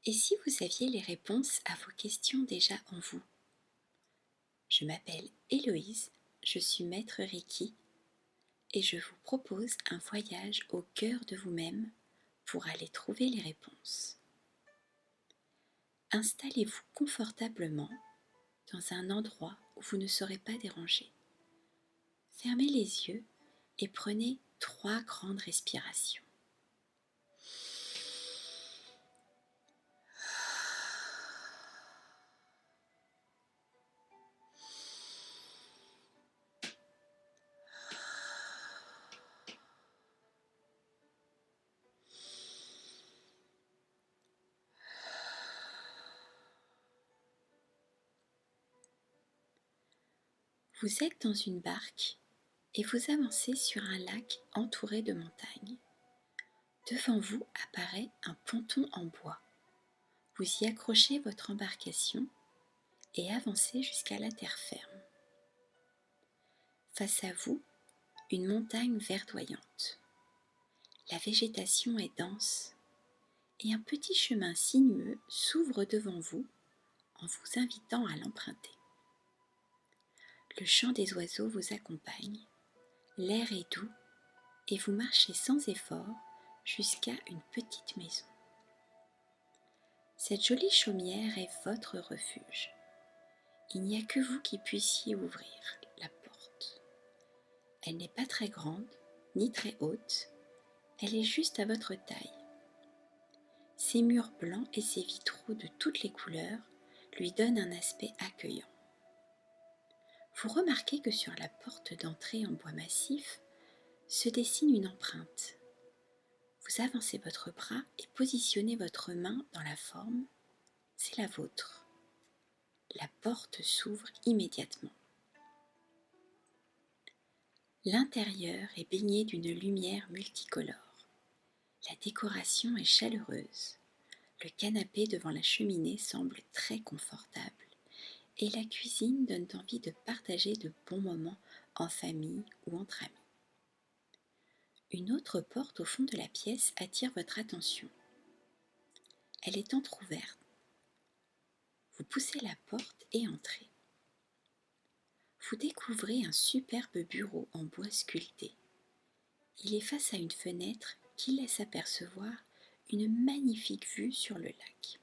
Et si vous aviez les réponses à vos questions déjà en vous? Je m'appelle Héloïse, je suis maître Reiki et je vous propose un voyage au cœur de vous-même pour aller trouver les réponses. Installez-vous confortablement dans un endroit où vous ne serez pas dérangé. Fermez les yeux et prenez 3 grandes respirations. Vous êtes dans une barque et vous avancez sur un lac entouré de montagnes. Devant vous apparaît un ponton en bois. Vous y accrochez votre embarcation et avancez jusqu'à la terre ferme. Face à vous, une montagne verdoyante. La végétation est dense et un petit chemin sinueux s'ouvre devant vous en vous invitant à l'emprunter. Le chant des oiseaux vous accompagne, l'air est doux et vous marchez sans effort jusqu'à une petite maison. Cette jolie chaumière est votre refuge. Il n'y a que vous qui puissiez ouvrir la porte. Elle n'est pas très grande, ni très haute, elle est juste à votre taille. Ses murs blancs et ses vitraux de toutes les couleurs lui donnent un aspect accueillant. Vous remarquez que sur la porte d'entrée en bois massif se dessine une empreinte. Vous avancez votre bras et positionnez votre main dans la forme, c'est la vôtre. La porte s'ouvre immédiatement. L'intérieur est baigné d'une lumière multicolore. La décoration est chaleureuse. Le canapé devant la cheminée semble très confortable et la cuisine donne envie de partager de bons moments en famille ou entre amis. Une autre porte au fond de la pièce attire votre attention. Elle est entr'ouverte. Vous poussez la porte et entrez. Vous découvrez un superbe bureau en bois sculpté. Il est face à une fenêtre qui laisse apercevoir une magnifique vue sur le lac.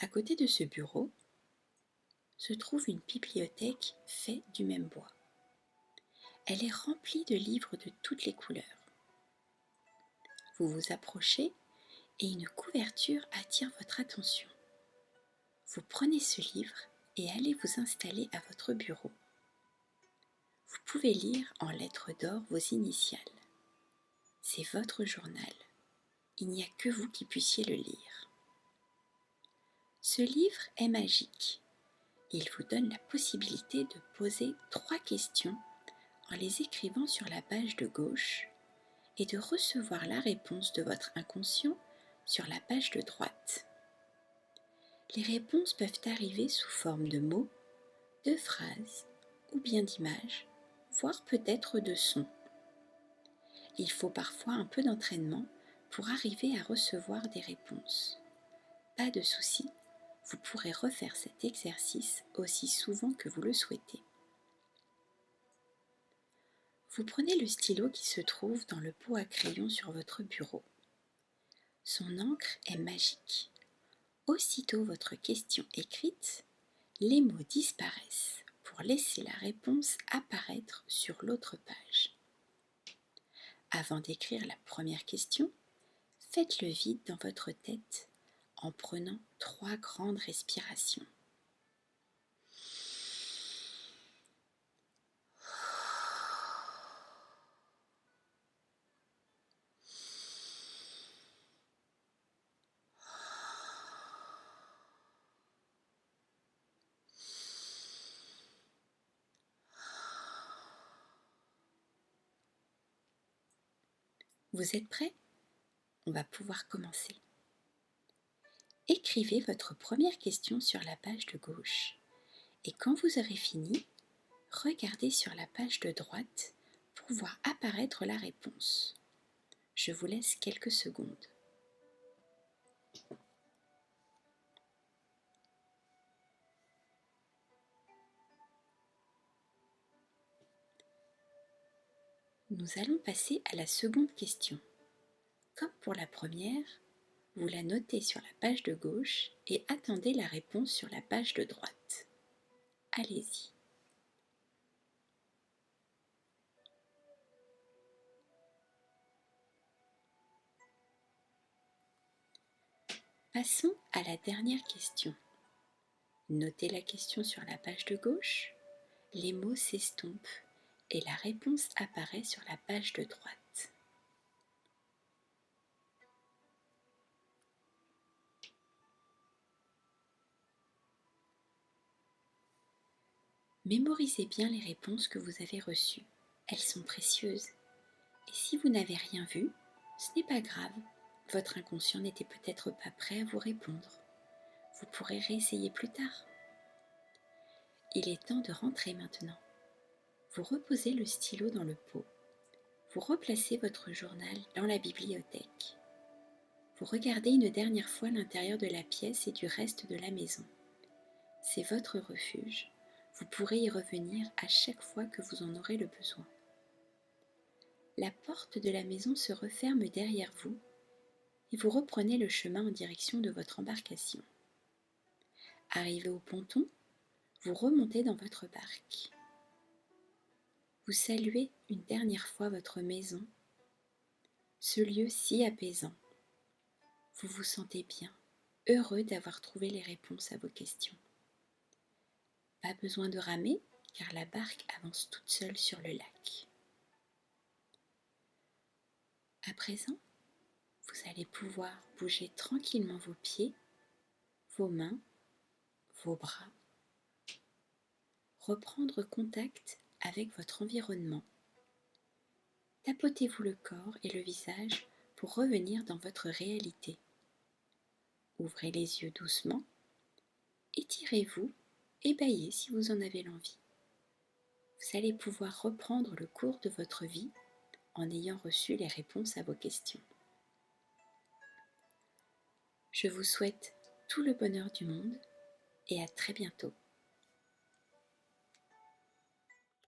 À côté de ce bureau se trouve une bibliothèque faite du même bois. Elle est remplie de livres de toutes les couleurs. Vous vous approchez et une couverture attire votre attention. Vous prenez ce livre et allez vous installer à votre bureau. Vous pouvez lire en lettres d'or vos initiales. C'est votre journal. Il n'y a que vous qui puissiez le lire. Ce livre est magique. Il vous donne la possibilité de poser 3 questions en les écrivant sur la page de gauche et de recevoir la réponse de votre inconscient sur la page de droite. Les réponses peuvent arriver sous forme de mots, de phrases ou bien d'images, voire peut-être de sons. Il faut parfois un peu d'entraînement pour arriver à recevoir des réponses. Pas de souci, vous pourrez refaire cet exercice aussi souvent que vous le souhaitez. Vous prenez le stylo qui se trouve dans le pot à crayon sur votre bureau. Son encre est magique. Aussitôt votre question écrite, les mots disparaissent pour laisser la réponse apparaître sur l'autre page. Avant d'écrire la première question, faites le vide dans votre tête en prenant 3 grandes respirations. Vous êtes prêts? On va pouvoir commencer. Écrivez votre première question sur la page de gauche et quand vous aurez fini, regardez sur la page de droite pour voir apparaître la réponse. Je vous laisse quelques secondes. Nous allons passer à la seconde question. Comme pour la première, vous la notez sur la page de gauche et attendez la réponse sur la page de droite. Allez-y. Passons à la dernière question. Notez la question sur la page de gauche, les mots s'estompent et la réponse apparaît sur la page de droite. Mémorisez bien les réponses que vous avez reçues. Elles sont précieuses. Et si vous n'avez rien vu, ce n'est pas grave. Votre inconscient n'était peut-être pas prêt à vous répondre. Vous pourrez réessayer plus tard. Il est temps de rentrer maintenant. Vous reposez le stylo dans le pot. Vous replacez votre journal dans la bibliothèque. Vous regardez une dernière fois l'intérieur de la pièce et du reste de la maison. C'est votre refuge. Vous pourrez y revenir à chaque fois que vous en aurez le besoin. La porte de la maison se referme derrière vous et vous reprenez le chemin en direction de votre embarcation. Arrivé au ponton, vous remontez dans votre barque. Vous saluez une dernière fois votre maison, ce lieu si apaisant. Vous vous sentez bien, heureux d'avoir trouvé les réponses à vos questions. Pas besoin de ramer, car la barque avance toute seule sur le lac. À présent, vous allez pouvoir bouger tranquillement vos pieds, vos mains, vos bras, reprendre contact avec votre environnement. Tapotez-vous le corps et le visage pour revenir dans votre réalité. Ouvrez les yeux doucement, étirez-vous et bâillez si vous en avez l'envie. Vous allez pouvoir reprendre le cours de votre vie en ayant reçu les réponses à vos questions. Je vous souhaite tout le bonheur du monde et à très bientôt.